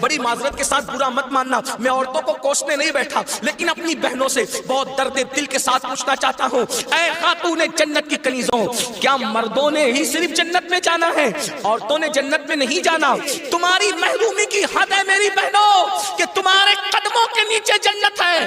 بڑی معذرت کے ساتھ برا مت ماننا، میں عورتوں کو کوسنے نہیں بیٹھا، لیکن اپنی بہنوں سے بہت درد دل کے ساتھ پوچھنا چاہتا ہوں، اے خاتون جنت کی کنیزوں، کیا مردوں نے ہی صرف جنت میں جانا ہے؟ عورتوں نے جنت میں نہیں جانا؟ تمہاری محرومی کی حد ہے میری بہنوں کہ تمہارے قدموں کے نیچے جنت ہے۔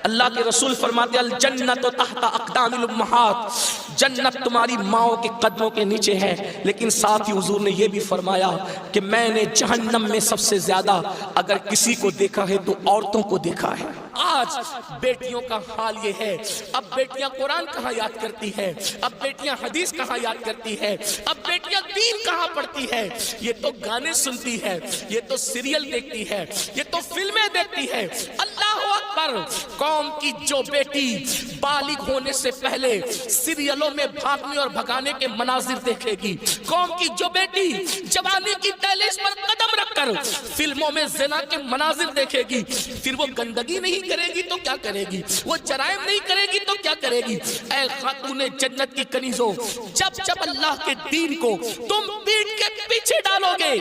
اللہ کے رسول فرماتے الجنت تحت اقدام الامہات، جنت تمہاری ماؤں کے قدموں کے نیچے ہے، لیکن ساتھ ہی حضور نے یہ بھی فرمایا کہ میں نے جہنم میں سب سے زیادہ اگر کسی کو دیکھا ہے تو عورتوں کو دیکھا ہے۔ آج بیٹیوں کا حال یہ ہے، اب بیٹیاں قرآن کہاں یاد کرتی ہے، اب بیٹیاں حدیث کہاں یاد کرتی ہے، اب بیٹیاں دین کہاں پڑھتی ہے؟ یہ تو گانے سنتی ہے، یہ تو سیریل دیکھتی ہے، یہ تو فلمیں دیکھتی ہے۔ اللہ اکبر! قوم کی جو بیٹی بالغ ہونے سے پہلے سیریلوں میں بھاگنے اور بھگانے کے مناظر دیکھے گی، قوم کی جو بیٹی جوانی کی دہلیز پر قدم رکھ کر فلموں میں زنا کے مناظر دیکھے گی، پھر وہ گندگی نہیں کرے گی تو کیا کرے گی؟ وہ جرائم نہیں کرے گی تو کیا کرے گی؟ اے خاتون جنت کی کنیزوں، جب جب اللہ کے دین کو تم پیٹ کے پیچھے ڈالو گے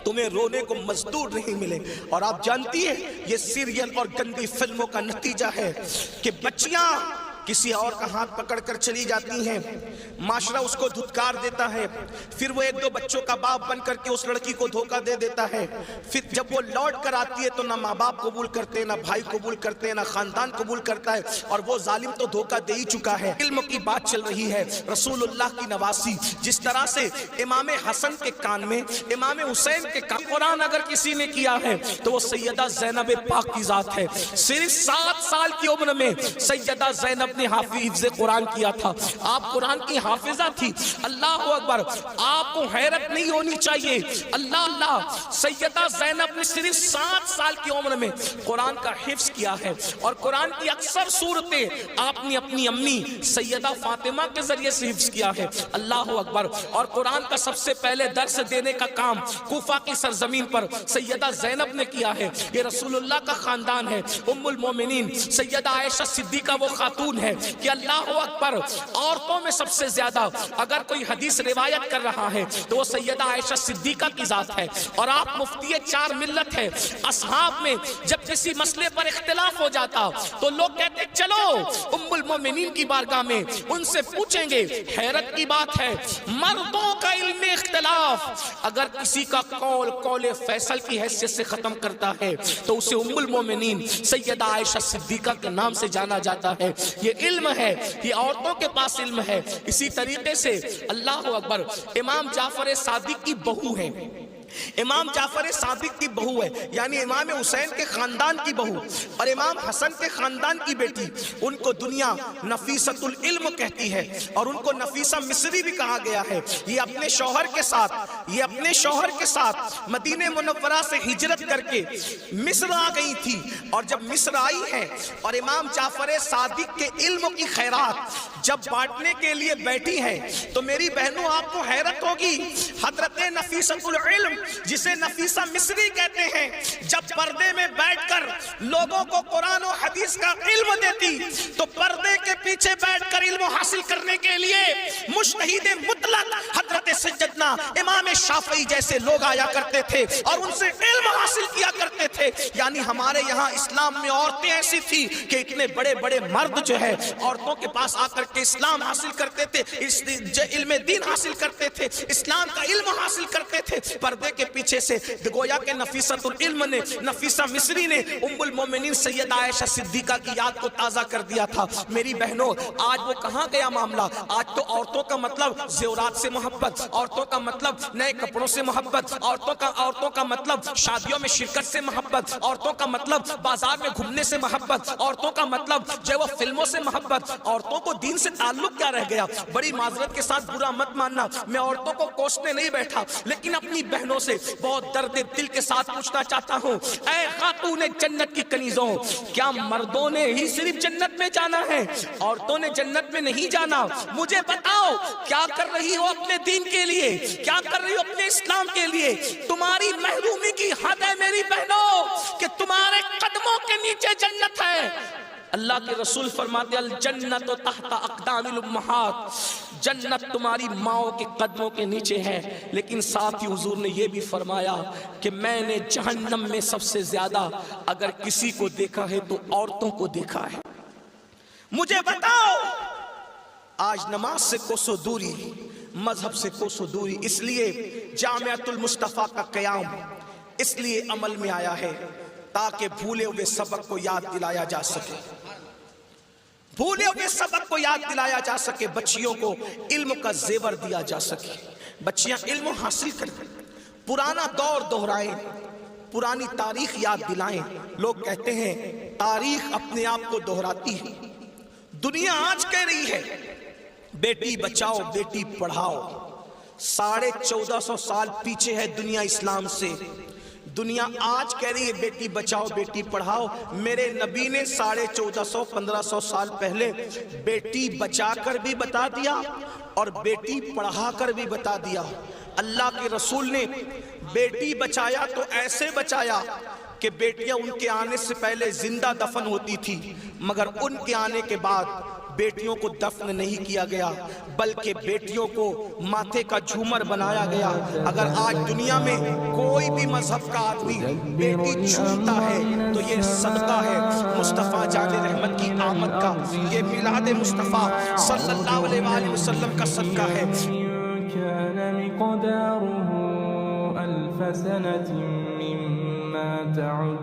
تمہیں رونے کو مزدور نہیں ملے۔ اور آپ جانتی ہیں یہ سیریل اور گندی فلموں کا نتیجہ ہے کہ بچیاں کسی اور کا ہاتھ پکڑ کر چلی جاتی ہیں، معاشرہ اس کو دھتکار دیتا ہے، پھر وہ ایک دو بچوں کا باپ بن کر کے اس لڑکی کو دھوکہ دے دیتا ہے، پھر جب وہ لوٹ کر آتی ہے تو نہ ماں باپ قبول کرتے، نہ بھائی قبول کرتے، نہ خاندان قبول کرتا ہے، اور وہ ظالم تو دھوکہ دے ہی چکا ہے۔ علم کی بات چل رہی ہے، رسول اللہ کی نواسی، جس طرح سے امام حسن کے کان میں، امام حسین کے کان، قرآن اگر کسی نے کیا ہے تو وہ سیدہ زینب پاک کی ذات ہے۔ صرف 7 سال کی عمر میں سیدہ زینب نے حافظ قرآن کیا تھا، آپ قرآن کی حافظہ تھی۔ اللہ اکبر! آپ کو حیرت نہیں ہونی چاہیے، اللہ سیدہ زینب نے صرف 7 سال کی عمر میں قرآن کا حفظ کیا ہے، اور قرآن کی اکثر صورتیں آپ نے اپنی امی سیدہ فاطمہ کے ذریعے سے حفظ کیا ہے۔ اللہ اکبر! اور قرآن کا سب سے پہلے درس دینے کا کام کوفہ کی سرزمین پر سیدہ زینب نے کیا ہے۔ یہ رسول اللہ کا خاندان ہے۔ ام المومنین سیدہ عائشہ صدیقہ وہ خاتون ہے کہ اللہ اکبر، عورتوں میں سب سے زیادہ اگر کوئی حدیث روایت کر رہا ہے تو وہ سیدہ عائشہ صدیقہ کی ذات ہے۔ اور آپ مفتی 4 ملت ہے۔ اصحاب میں جب کسی مسئلے پر اختلاف ہو جاتا تو لوگ کہتے چلو ام المومنین کی بارگاہ میں ان سے پوچھیں گے۔ حیرت کی بات ہے، مردوں کا علم اختلاف اگر کسی کا قول فیصل کی حیثیت سے ختم کرتا ہے تو اسے ام المومنین سیدہ عائشہ صدیقہ کے نام سے جانا جاتا ہے۔ یہ علم ہے، یہ عورتوں کے پاس علم ہے۔ اسی طریقے سے اللہ اکبر، امام جعفر صادق کی بہو ہے، امام جعفر صادق کی بہو ہے، یعنی امام حسین کے خاندان کی بہو اور امام حسن کے خاندان کی بیٹی، ان کو دنیا نفیسۃ العلم کہتی ہے، اور ان کو نفیسہ مصری بھی کہا گیا ہے۔ یہ اپنے شوہر کے ساتھ مدینہ منورہ سے ہجرت کر کے مصر آ گئی تھی، اور جب مصر آئی ہے اور امام جعفر صادق کے علم کی خیرات جب بانٹنے کے لیے بیٹھی ہیں تو میری بہنوں آپ کو حیرت ہوگی، حضرت نفیسۃ العلم جسے نفیسہ مصری کہتے ہیں، جب پردے میں بیٹھ کر لوگوں کو قرآن و حدیث کا علم دیتی تو پردے کے پیچھے بیٹھ کر علم حاصل کرنے کے لیے مجتہد مطلق حضرت سیدنا امام شافعی جیسے لوگ آیا کرتے تھے اور ان سے علم حاصل کیا کرتے تھے۔ یعنی ہمارے یہاں اسلام میں عورتیں ایسی تھی کہ اتنے بڑے بڑے مرد جو ہے عورتوں کے پاس آ کر کے اسلام حاصل کرتے تھے، علم دین حاصل کرتے تھے، اسلام کا علم حاصل کرتے تھے۔ پردے کے پیچھے سے گویا کہ نفیسۃ العلم نے، نفیسہ مصری نے ام المومنین سیدہ عائشہ صدیقہ کی یاد کو تازہ کر دیا تھا۔ میری بہنوں آج وہ کہاں گیا معاملہ؟ آج تو عورتوں کا مطلب زیورات سے محبت، عورتوں کا مطلب نئے کپڑوں سے محبت، عورتوں کا مطلب شادیوں میں شرکت سے محبت، عورتوں کا مطلب بازار میں گھومنے سے محبت، عورتوں کا مطلب جو وہ فلموں سے محبت۔ عورتوں کو دین سے تعلق کیا رہ گیا؟ بڑی معذرت کے ساتھ برا مت ماننا، میں عورتوں کو کوسنے نہیں بیٹھا، لیکن اپنی بہنوں سے بہت درد دل کے ساتھ پوچھنا چاہتا ہوں، اے خاتون جنت کی کنیزوں، کیا مردوں نے ہی صرف جنت میں جانا ہے؟ عورتوں نے جنت میں نہیں جانا؟ مجھے بتاؤ کیا کر رہی ہو اپنے دین کے لیے، کیا کر رہی ہو اپنے اسلام کے لیے؟ تمہاری محرومی کی حد ہے میری بہنوں کہ تمہارے قدموں کے نیچے جنت ہے۔ اللہ کے رسول فرماتے الجنت تحت اقدام الامہات، جنت تمہاری ماؤں کے قدموں کے نیچے ہے، لیکن ساتھ ہی حضور نے یہ بھی فرمایا کہ میں نے جہنم میں سب سے زیادہ اگر کسی کو دیکھا ہے تو عورتوں کو دیکھا ہے۔ مجھے بتاؤ، آج نماز سے کوسوں دوری، مذہب سے کوسوں دوری، اس لیے جامعۃ المصطفیٰ کا قیام اس لیے عمل میں آیا ہے تاکہ بھولے ہوئے سبق کو یاد دلایا جا سکے، بھولے ہوئے سبق کو یاد دلایا جا سکے، بچیوں کو علم کا زیور دیا جا سکے، بچیاں علم حاصل کریں، پرانا دور دہرائیں، پرانی تاریخ یاد دلائیں۔ لوگ کہتے ہیں تاریخ اپنے آپ کو دہراتی ہے، دنیا آج کہہ رہی ہے بیٹی بچاؤ بیٹی پڑھاؤ، 1450 سال پیچھے ہے دنیا اسلام سے، دنیا آج کہہ رہی ہے بیٹی بچاؤ بیٹی پڑھاؤ۔ میرے نبی نے 1450-1500 سال پہلے بیٹی بچا کر بھی بتا دیا اور بیٹی پڑھا کر بھی بتا دیا۔ اللہ کے رسول نے بیٹی بچایا تو ایسے بچایا کہ بیٹیاں ان کے آنے سے پہلے زندہ دفن ہوتی تھی، مگر ان کے آنے کے بعد بیٹیوں کو دفن نہیں کیا گیا بلکہ بیٹیوں کو ماتھے کا جھومر بنایا گیا۔ اگر آج دنیا میں کوئی بھی مذہب کا آدمی بیٹی چھومتا ہے تو یہ صدقہ ہے مصطفیٰ جان رحمت کی آمد کا، یہ میلاد مصطفیٰ صلی اللہ علیہ وآلہ وسلم کا صدقہ ہے۔ كان مقداره ألف سنة مما تعد